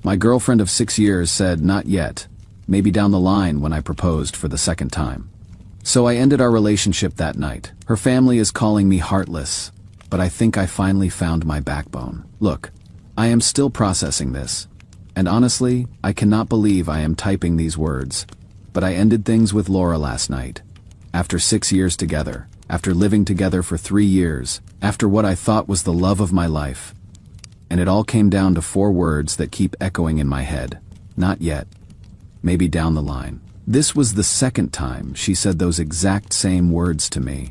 My girlfriend of 6 years said not yet, maybe down the line when I proposed for the second time. So I ended our relationship that night. Her family is calling me heartless, but I think I finally found my backbone. Look, I am still processing this, and honestly, I cannot believe I am typing these words, but I ended things with Laura last night. After 6 years together, after living together for 3 years, after what I thought was the love of my life. And it all came down to 4 words that keep echoing in my head. Not yet. Maybe down the line. This was the second time she said those exact same words to me.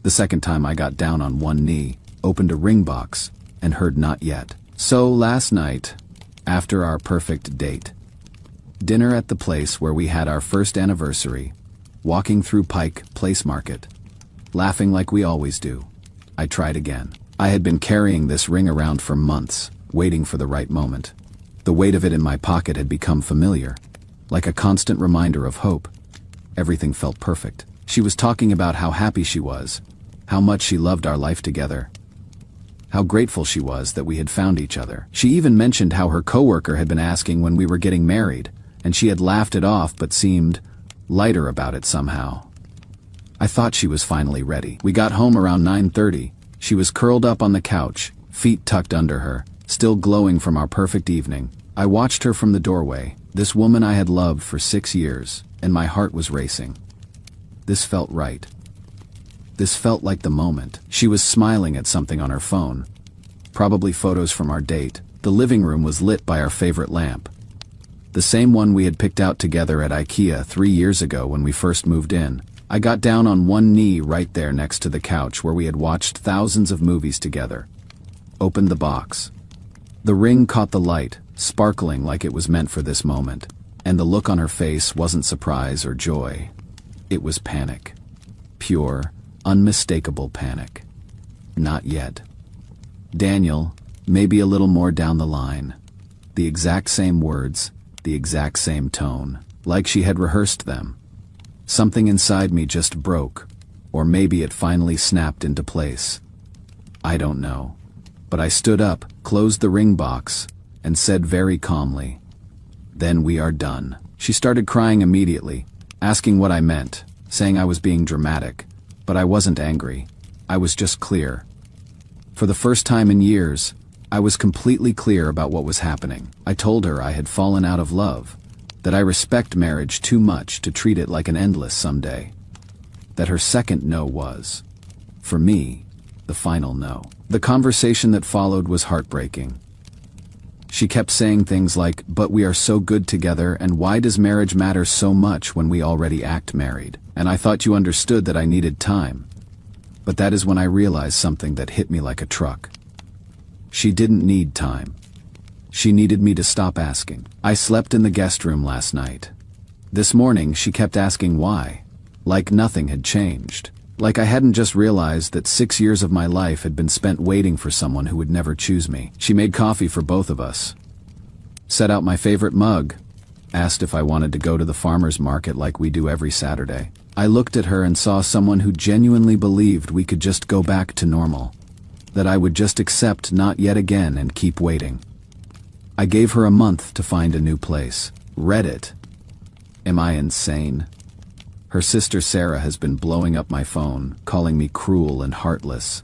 The second time I got down on one knee, opened a ring box, and heard not yet. So last night, after our perfect date, dinner at the place where we had our first anniversary, walking through Pike Place Market, laughing like we always do, I tried again. I had been carrying this ring around for months, waiting for the right moment. The weight of it in my pocket had become familiar, like a constant reminder of hope. Everything felt perfect. She was talking about how happy she was, how much she loved our life together, how grateful she was that we had found each other. She even mentioned how her coworker had been asking when we were getting married, and she had laughed it off but seemed lighter about it somehow. I thought she was finally ready. We got home around 9:30. She was curled up on the couch, feet tucked under her, still glowing from our perfect evening. I watched her from the doorway, this woman I had loved for 6 years, and my heart was racing. This felt right. This felt like the moment. She was smiling at something on her phone. Probably photos from our date. The living room was lit by our favorite lamp. The same one we had picked out together at IKEA 3 years ago when we first moved in. I got down on one knee right there next to the couch where we had watched thousands of movies together. Opened the box. The ring caught the light, sparkling like it was meant for this moment, and the look on her face wasn't surprise or joy. It was panic. Pure, unmistakable panic. Not yet. Daniel, maybe a little more down the line. The exact same words, the exact same tone, like she had rehearsed them. Something inside me just broke, or maybe it finally snapped into place. I don't know. But I stood up, closed the ring box, and said very calmly, "Then we are done." She started crying immediately, asking what I meant, saying I was being dramatic, but I wasn't angry. I was just clear. For the first time in years, I was completely clear about what was happening. I told her I had fallen out of love, that I respect marriage too much to treat it like an endless someday. That her second no was, for me, the final no. The conversation that followed was heartbreaking. She kept saying things like, "But we are so good together, and why does marriage matter so much when we already act married? And I thought you understood that I needed time." But that is when I realized something that hit me like a truck. She didn't need time. She needed me to stop asking. I slept in the guest room last night. This morning she kept asking why, like nothing had changed. Like I hadn't just realized that 6 years of my life had been spent waiting for someone who would never choose me. She made coffee for both of us, set out my favorite mug, asked if I wanted to go to the farmer's market like we do every Saturday. I looked at her and saw someone who genuinely believed we could just go back to normal, that I would just accept not yet again and keep waiting. I gave her a month to find a new place. Reddit. Am I insane? Her sister Sarah has been blowing up my phone, calling me cruel and heartless.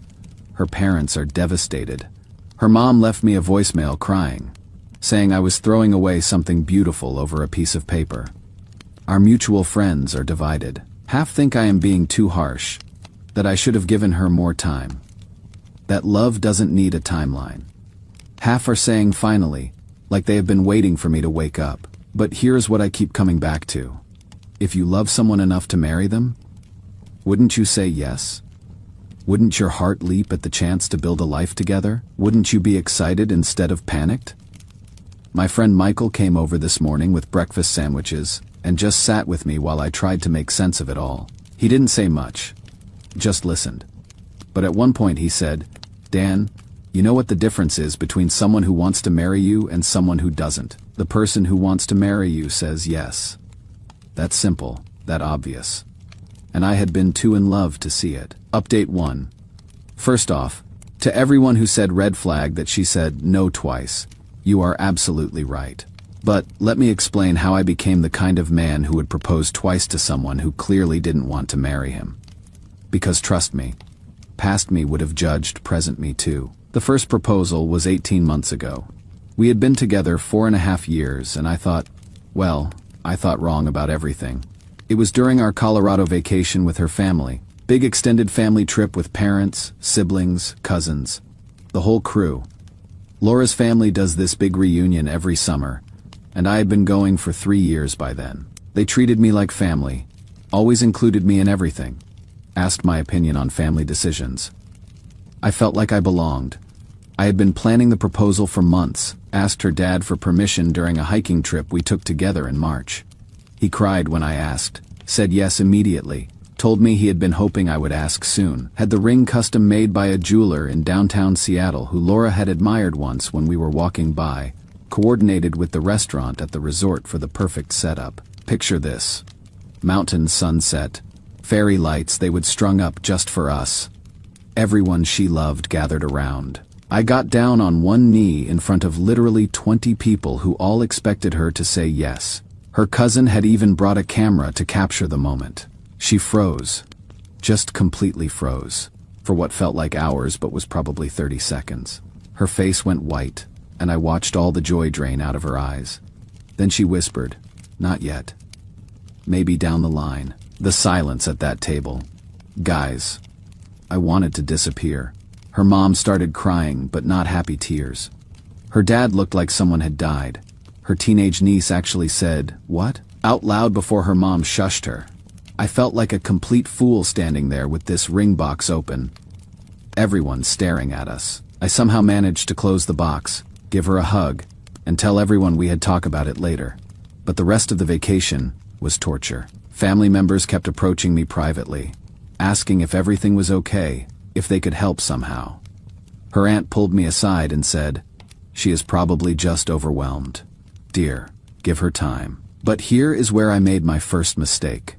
Her parents are devastated. Her mom left me a voicemail crying, saying I was throwing away something beautiful over a piece of paper. Our mutual friends are divided. Half think I am being too harsh, that I should have given her more time, that love doesn't need a timeline. Half are saying finally, like they have been waiting for me to wake up. But here's what I keep coming back to. If you love someone enough to marry them, wouldn't you say yes? Wouldn't your heart leap at the chance to build a life together? Wouldn't you be excited instead of panicked? My friend Michael came over this morning with breakfast sandwiches and just sat with me while I tried to make sense of it all. He didn't say much, just listened. But at one point he said, "Dan, you know what the difference is between someone who wants to marry you and someone who doesn't? The person who wants to marry you says yes. That simple, that obvious. And I had been too in love to see it." Update 1. First off, to everyone who said red flag that she said no twice, You are absolutely right. But let me explain how I became the kind of man who would propose twice to someone who clearly didn't want to marry him. Because trust me, past me would have judged present me too. The first proposal was 18 months ago. We had been together 4.5 years, and I thought wrong about everything. It was during our Colorado vacation with her family. Big extended family trip with parents, siblings, cousins. The whole crew. Laura's family does this big reunion every summer, and I had been going for 3 years by then. They treated me like family, always included me in everything, asked my opinion on family decisions. I felt like I belonged. I had been planning the proposal for months, asked her dad for permission during a hiking trip we took together in March. He cried when I asked, said yes immediately, told me he had been hoping I would ask soon, had the ring custom made by a jeweler in downtown Seattle who Laura had admired once when we were walking by, coordinated with the restaurant at the resort for the perfect setup. Picture this. Mountain sunset, fairy lights they would strung up just for us. Everyone she loved gathered around. I got down on one knee in front of literally 20 people who all expected her to say yes. Her cousin had even brought a camera to capture the moment. She froze. Just completely froze. For what felt like hours but was probably 30 seconds. Her face went white, and I watched all the joy drain out of her eyes. Then she whispered, "Not yet. Maybe down the line." The silence at that table. Guys, I wanted to disappear. Her mom started crying, but not happy tears. Her dad looked like someone had died. Her teenage niece actually said, "What?" out loud before her mom shushed her. I felt like a complete fool standing there with this ring box open. Everyone staring at us. I somehow managed to close the box, give her a hug, and tell everyone we had talk about it later. But the rest of the vacation was torture. Family members kept approaching me privately, asking if everything was okay, if they could help somehow. Her aunt pulled me aside and said, "She is probably just overwhelmed. Dear, give her time." But here is where I made my first mistake.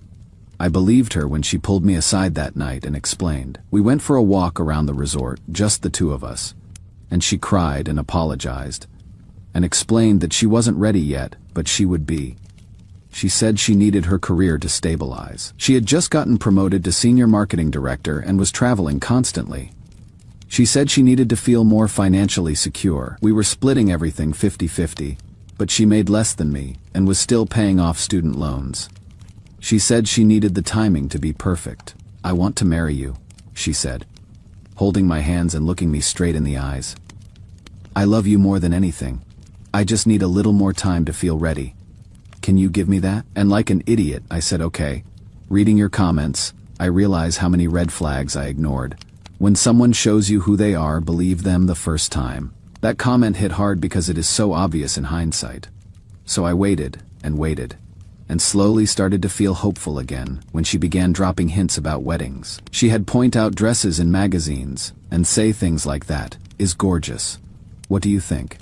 I believed her when she pulled me aside that night and explained. We went for a walk around the resort, just the two of us, and she cried and apologized, and explained that she wasn't ready yet, but she would be. She said she needed her career to stabilize. She had just gotten promoted to senior marketing director and was traveling constantly. She said she needed to feel more financially secure. We were splitting everything 50-50, but she made less than me and was still paying off student loans. She said she needed the timing to be perfect. "I want to marry you," she said, holding my hands and looking me straight in the eyes. "I love you more than anything. I just need a little more time to feel ready. Can you give me that?" And like an idiot, I said okay. Reading your comments, I realize how many red flags I ignored. When someone shows you who they are, believe them the first time. That comment hit hard because it is so obvious in hindsight. So I waited, and slowly started to feel hopeful again when she began dropping hints about weddings. She had point out dresses in magazines, and say things like that, "Is gorgeous. What do you think?"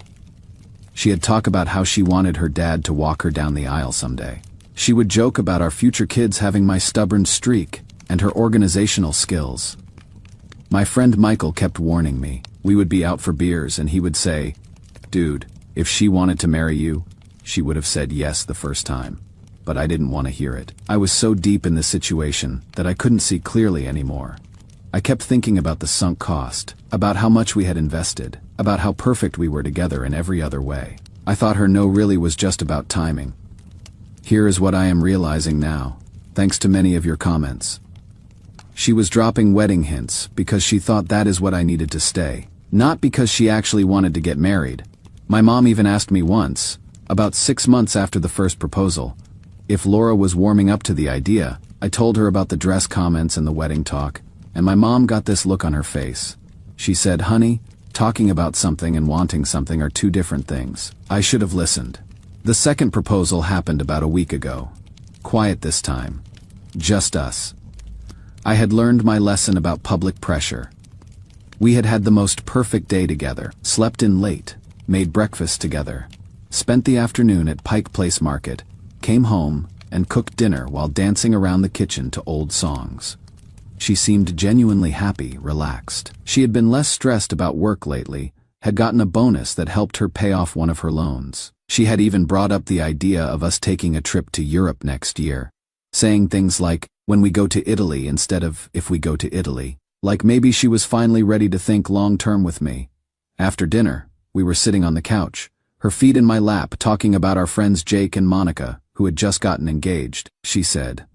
She had talked about how she wanted her dad to walk her down the aisle someday. She would joke about our future kids having my stubborn streak, and her organizational skills. My friend Michael kept warning me. We would be out for beers and he would say, "Dude, if she wanted to marry you, she would have said yes the first time." But I didn't want to hear it. I was so deep in this situation that I couldn't see clearly anymore. I kept thinking about the sunk cost, about how much we had invested, about how perfect we were together in every other way. I thought her no really was just about timing. Here is what I am realizing now, thanks to many of your comments. She was dropping wedding hints because she thought that is what I needed to stay, not because she actually wanted to get married. My mom even asked me once, about 6 months after the first proposal, if Laura was warming up to the idea. I told her about the dress comments and the wedding talk, and my mom got this look on her face. She said, "Honey, talking about something and wanting something are two different things." I should have listened. The second proposal happened about a week ago. Quiet this time. Just us. I had learned my lesson about public pressure. We had had the most perfect day together, slept in late, made breakfast together, spent the afternoon at Pike Place Market, came home, and cooked dinner while dancing around the kitchen to old songs. She seemed genuinely happy, relaxed. She had been less stressed about work lately, had gotten a bonus that helped her pay off one of her loans. She had even brought up the idea of us taking a trip to Europe next year, saying things like, when we go to Italy instead of if we go to Italy. Like maybe she was finally ready to think long-term with me. After dinner, we were sitting on the couch, her feet in my lap, talking about our friends Jake and Monica, who had just gotten engaged. She said,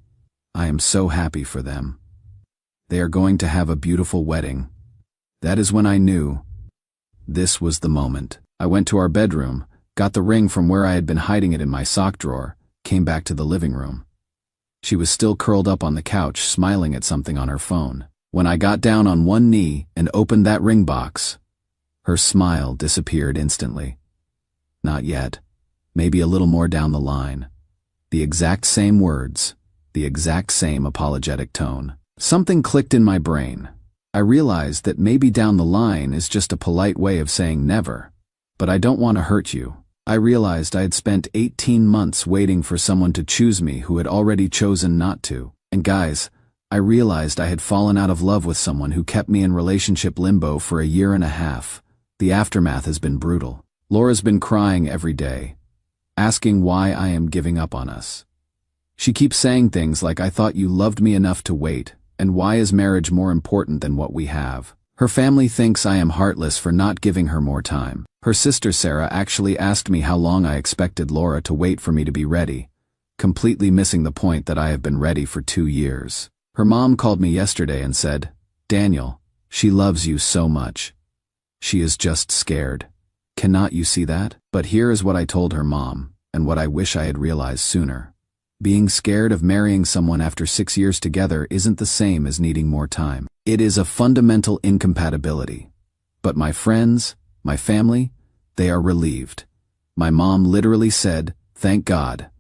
"I am so happy for them. They are going to have a beautiful wedding." That is when I knew this was the moment. I went to our bedroom, got the ring from where I had been hiding it in my sock drawer, came back to the living room. She was still curled up on the couch, smiling at something on her phone. When I got down on one knee and opened that ring box, her smile disappeared instantly. Not yet. Maybe a little more down the line. The exact same words, the exact same apologetic tone. Something clicked in my brain. I realized that maybe down the line is just a polite way of saying never. But I don't want to hurt you. I realized I had spent 18 months waiting for someone to choose me who had already chosen not to. And guys, I realized I had fallen out of love with someone who kept me in relationship limbo for a year and a half. The aftermath has been brutal. Laura's been crying every day, asking why I am giving up on us. She keeps saying things like, "I thought you loved me enough to wait, and why is marriage more important than what we have?" Her family thinks I am heartless for not giving her more time. Her sister Sarah actually asked me how long I expected Laura to wait for me to be ready, completely missing the point that I have been ready for 2 years. Her mom called me yesterday and said, "Daniel, she loves you so much. She is just scared. Cannot you see that?" But here is what I told her mom, and what I wish I had realized sooner. Being scared of marrying someone after 6 years together isn't the same as needing more time. It is a fundamental incompatibility. But my friends, my family, they are relieved. My mom literally said, "Thank God.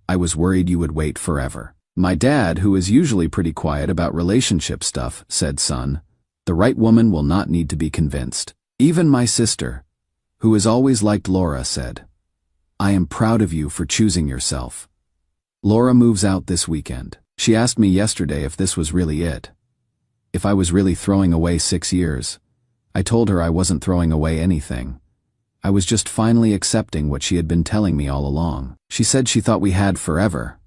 I was worried you would wait forever." My dad, who is usually pretty quiet about relationship stuff, said, "Son, the right woman will not need to be convinced." Even my sister, who has always liked Laura, said, "I am proud of you for choosing yourself." Laura moves out this weekend. She asked me yesterday if this was really it. If I was really throwing away 6 years. I told her I wasn't throwing away anything. I was just finally accepting what she had been telling me all along. She said she thought we had forever.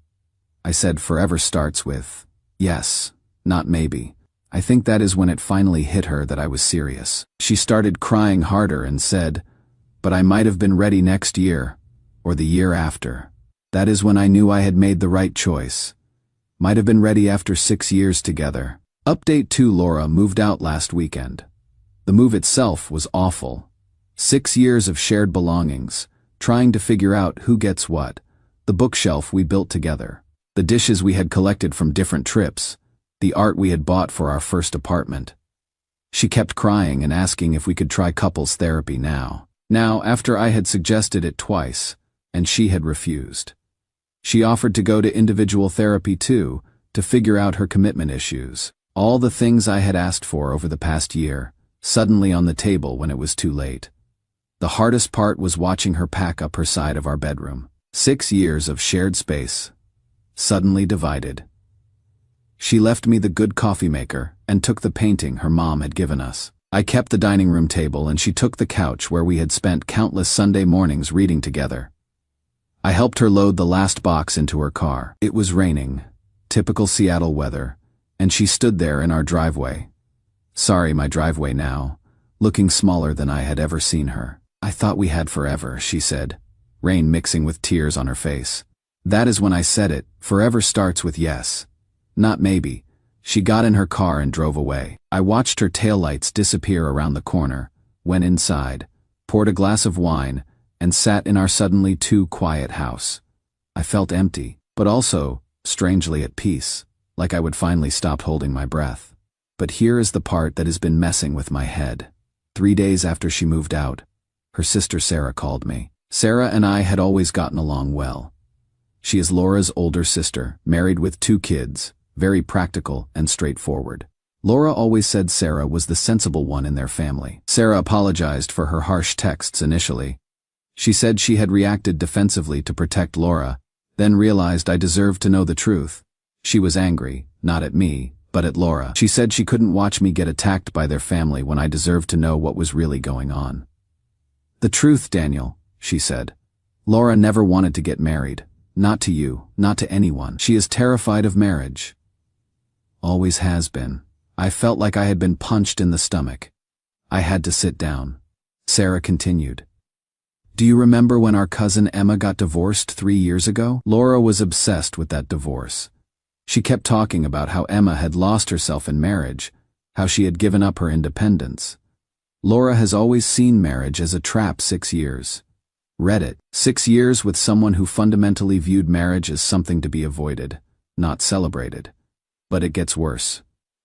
I said forever starts with yes, not maybe. I think that is when it finally hit her that I was serious. She started crying harder and said, "But I might have been ready next year, or the year after." That is when I knew I had made the right choice. Might have been ready after 6 years together. Update 2: Laura moved out last weekend. The move itself was awful. 6 years of shared belongings, trying to figure out who gets what, the bookshelf we built together, the dishes we had collected from different trips, the art we had bought for our first apartment. She kept crying and asking if we could try couples therapy now. Now, after I had suggested it twice, and she had refused. She offered to go to individual therapy too, to figure out her commitment issues. All the things I had asked for over the past year, suddenly on the table when it was too late. The hardest part was watching her pack up her side of our bedroom. 6 years of shared space, suddenly divided. She left me the good coffee maker and took the painting her mom had given us. I kept the dining room table and she took the couch where we had spent countless Sunday mornings reading together. I helped her load the last box into her car. It was raining, typical Seattle weather, and she stood there in our driveway. Sorry, my driveway now, looking smaller than I had ever seen her. "I thought we had forever," she said, rain mixing with tears on her face. That is when I said it, forever starts with yes, not maybe. She got in her car and drove away. I watched her taillights disappear around the corner, went inside, poured a glass of wine, and sat in our suddenly too quiet house. I felt empty, but also, strangely at peace, like I would finally stop holding my breath. But here is the part that has been messing with my head. 3 days after she moved out, her sister Sarah called me. Sarah and I had always gotten along well. She is Laura's older sister, married with 2 kids, very practical and straightforward. Laura always said Sarah was the sensible one in their family. Sarah apologized for her harsh texts initially. She said she had reacted defensively to protect Laura, then realized I deserved to know the truth. She was angry, not at me, but at Laura. She said she couldn't watch me get attacked by their family when I deserved to know what was really going on. The truth, Daniel, she said. Laura never wanted to get married. Not to you, not to anyone. She is terrified of marriage. Always has been. I felt like I had been punched in the stomach. I had to sit down. Sarah continued. Do you remember when our cousin Emma got divorced 3 years ago? Laura was obsessed with that divorce. She kept talking about how Emma had lost herself in marriage, how she had given up her independence. Laura has always seen marriage as a trap. 6 years. Read it. 6 years with someone who fundamentally viewed marriage as something to be avoided, not celebrated. But it gets worse.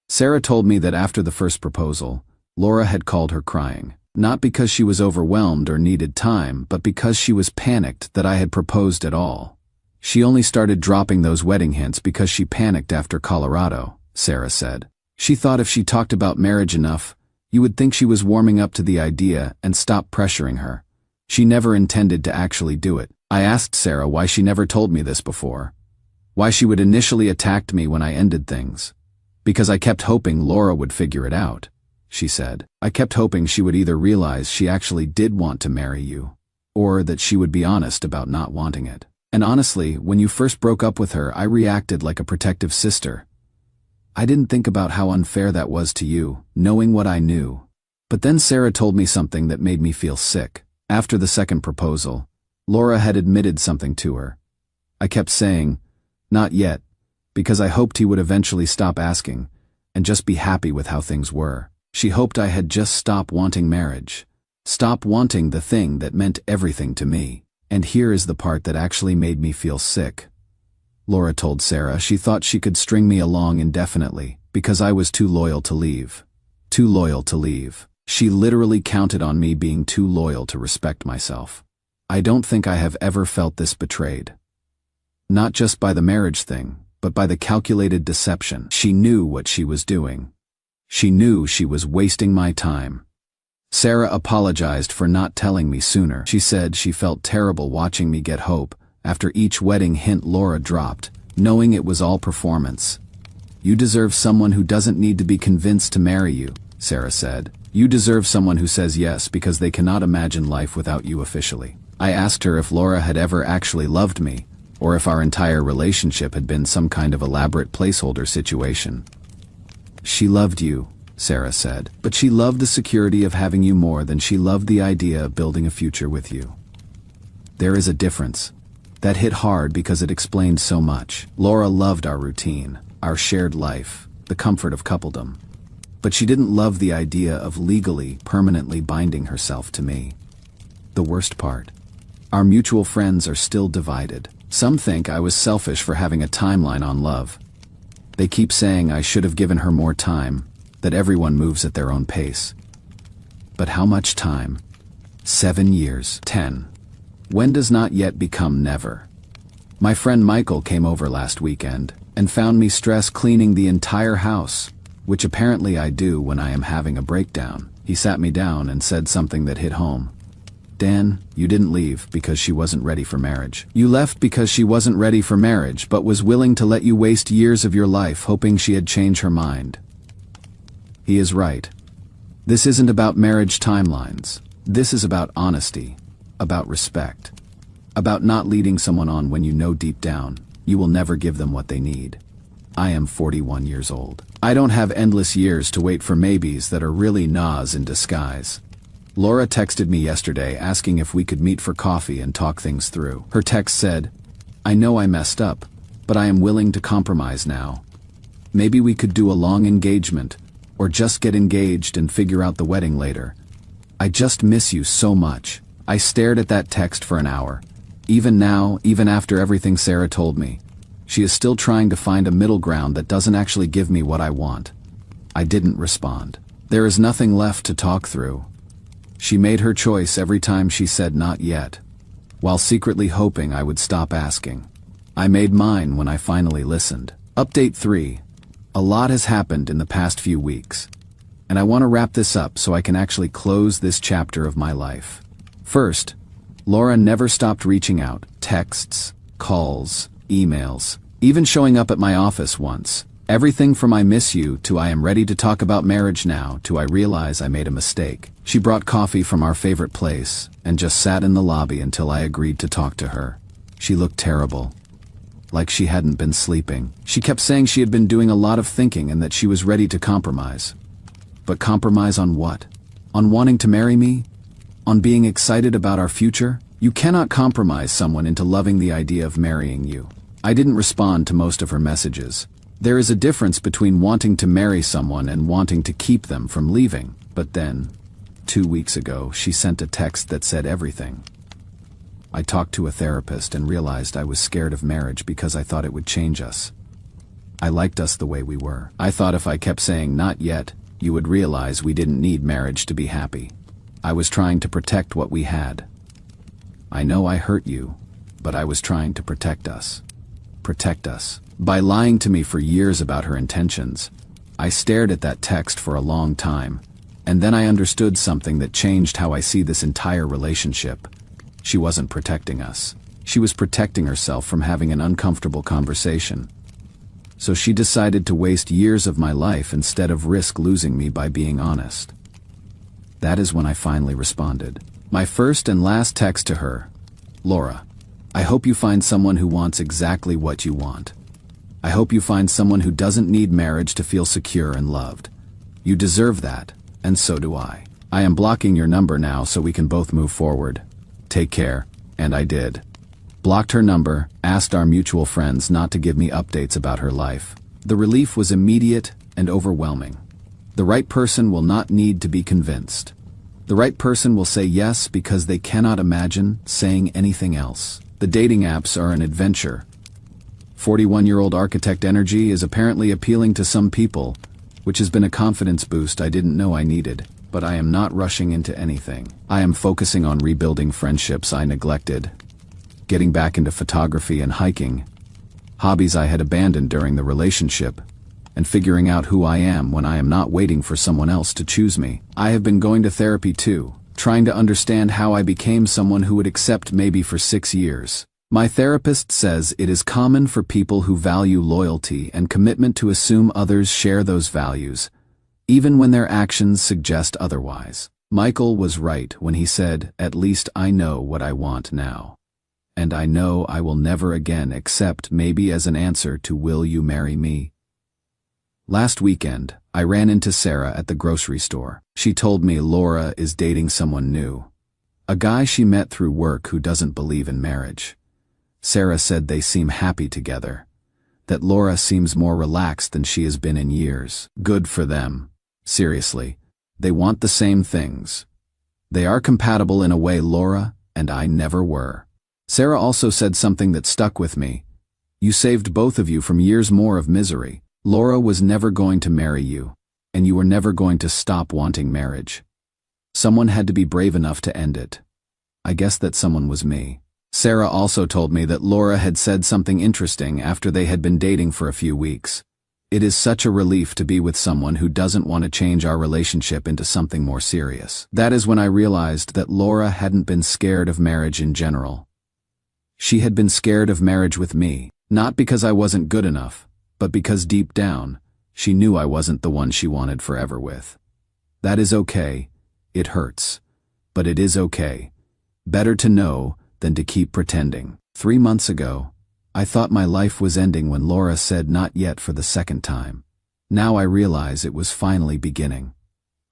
Sarah told me that after the first proposal, Laura had called her crying. Not because she was overwhelmed or needed time, but because she was panicked that I had proposed at all. She only started dropping those wedding hints because she panicked after Colorado, Sarah said. She thought if she talked about marriage enough, you would think she was warming up to the idea and stop pressuring her. She never intended to actually do it. I asked Sarah why she never told me this before. Why she would initially attack me when I ended things. Because I kept hoping Laura would figure it out, she said. I kept hoping she would either realize she actually did want to marry you, or that she would be honest about not wanting it. And honestly, when you first broke up with her, I reacted like a protective sister. I didn't think about how unfair that was to you, knowing what I knew. But then Sarah told me something that made me feel sick. After the second proposal, Laura had admitted something to her. I kept saying, not yet, because I hoped he would eventually stop asking, and just be happy with how things were. She hoped I had just stopped wanting marriage. Stop wanting the thing that meant everything to me. And here is the part that actually made me feel sick. Laura told Sarah she thought she could string me along indefinitely because I was too loyal to leave. Too loyal to leave. She literally counted on me being too loyal to respect myself. I don't think I have ever felt this betrayed. Not just by the marriage thing, but by the calculated deception. She knew what she was doing. She knew she was wasting my time. Sarah apologized for not telling me sooner. She said she felt terrible watching me get hope after each wedding hint Laura dropped, knowing it was all performance. You deserve someone who doesn't need to be convinced to marry you, Sarah said. You deserve someone who says yes because they cannot imagine life without you officially. I asked her if Laura had ever actually loved me, or if our entire relationship had been some kind of elaborate placeholder situation. She loved you, Sarah said, but she loved the security of having you more than she loved the idea of building a future with you. There is a difference. That hit hard because it explained so much. Laura loved our routine, our shared life, the comfort of coupledom. But she didn't love the idea of legally, permanently binding herself to me. The worst part. Our mutual friends are still divided. Some think I was selfish for having a timeline on love. They keep saying I should have given her more time, that everyone moves at their own pace. But how much time? 7 years. 10. When does not yet become never? My friend Michael came over last weekend and found me stress cleaning the entire house, which apparently I do when I am having a breakdown. He sat me down and said something that hit home. Dan, you didn't leave because she wasn't ready for marriage. You left because she wasn't ready for marriage but was willing to let you waste years of your life hoping she had changed her mind. He is right. This isn't about marriage timelines. This is about honesty, about respect, about not leading someone on when you know deep down you will never give them what they need. I am 41 years old. I don't have endless years to wait for maybes that are really no's in disguise. Laura texted me yesterday asking if we could meet for coffee and talk things through. Her text said, I know I messed up, but I am willing to compromise now. Maybe we could do a long engagement, or just get engaged and figure out the wedding later. I just miss you so much. I stared at that text for an hour. Even now, even after everything Sarah told me, she is still trying to find a middle ground that doesn't actually give me what I want. I didn't respond. There is nothing left to talk through. She made her choice every time she said not yet, while secretly hoping I would stop asking. I made mine when I finally listened. Update 3. A lot has happened in the past few weeks, and I want to wrap this up so I can actually close this chapter of my life. First, Laura never stopped reaching out, texts, calls, emails, even showing up at my office once. Everything from I miss you to I am ready to talk about marriage now to I realize I made a mistake. She brought coffee from our favorite place and just sat in the lobby until I agreed to talk to her. She looked terrible. Like she hadn't been sleeping. She kept saying she had been doing a lot of thinking and that she was ready to compromise. But compromise on what? On wanting to marry me? On being excited about our future? You cannot compromise someone into loving the idea of marrying you. I didn't respond to most of her messages. There is a difference between wanting to marry someone and wanting to keep them from leaving. But then, 2 weeks ago, she sent a text that said everything. I talked to a therapist and realized I was scared of marriage because I thought it would change us. I liked us the way we were. I thought if I kept saying not yet, you would realize we didn't need marriage to be happy. I was trying to protect what we had. I know I hurt you, but I was trying to protect us. Protect us. By lying to me for years about her intentions, I stared at that text for a long time, and then I understood something that changed how I see this entire relationship. She wasn't protecting us. She was protecting herself from having an uncomfortable conversation. So she decided to waste years of my life instead of risk losing me by being honest. That is when I finally responded. My first and last text to her: Laura, I hope you find someone who wants exactly what you want. I hope you find someone who doesn't need marriage to feel secure and loved. You deserve that, and so do I. I am blocking your number now so we can both move forward. Take care, and I did. Blocked her number, asked our mutual friends not to give me updates about her life. The relief was immediate and overwhelming. The right person will not need to be convinced. The right person will say yes because they cannot imagine saying anything else. The dating apps are an adventure. 41-year-old architect energy is apparently appealing to some people, which has been a confidence boost I didn't know I needed. But I am not rushing into anything. I am focusing on rebuilding friendships I neglected, getting back into photography and hiking, hobbies I had abandoned during the relationship, and figuring out who I am when I am not waiting for someone else to choose me. I have been going to therapy too, trying to understand how I became someone who would accept maybe for 6 years. My therapist says it is common for people who value loyalty and commitment to assume others share those values, even when their actions suggest otherwise. Michael was right when he said, at least I know what I want now. And I know I will never again accept maybe as an answer to will you marry me? Last weekend, I ran into Sarah at the grocery store. She told me Laura is dating someone new. A guy she met through work who doesn't believe in marriage. Sarah said they seem happy together. That Laura seems more relaxed than she has been in years. Good for them. Seriously, they want the same things. They are compatible in a way Laura and I never were. Sarah also said something that stuck with me. You saved both of you from years more of misery. Laura was never going to marry you, and you were never going to stop wanting marriage. Someone had to be brave enough to end it. I guess that someone was me. Sarah also told me that Laura had said something interesting after they had been dating for a few weeks. It is such a relief to be with someone who doesn't want to change our relationship into something more serious. That is when I realized that Laura hadn't been scared of marriage in general. She had been scared of marriage with me, not because I wasn't good enough, but because deep down, she knew I wasn't the one she wanted forever with. That is okay. It hurts. But it is okay. Better to know than to keep pretending. 3 months ago, I thought my life was ending when Laura said not yet for the second time. Now I realize it was finally beginning.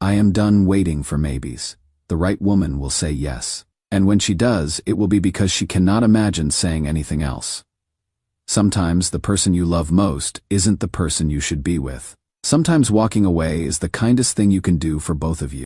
I am done waiting for maybes. The right woman will say yes. And when she does, it will be because she cannot imagine saying anything else. Sometimes the person you love most isn't the person you should be with. Sometimes walking away is the kindest thing you can do for both of you.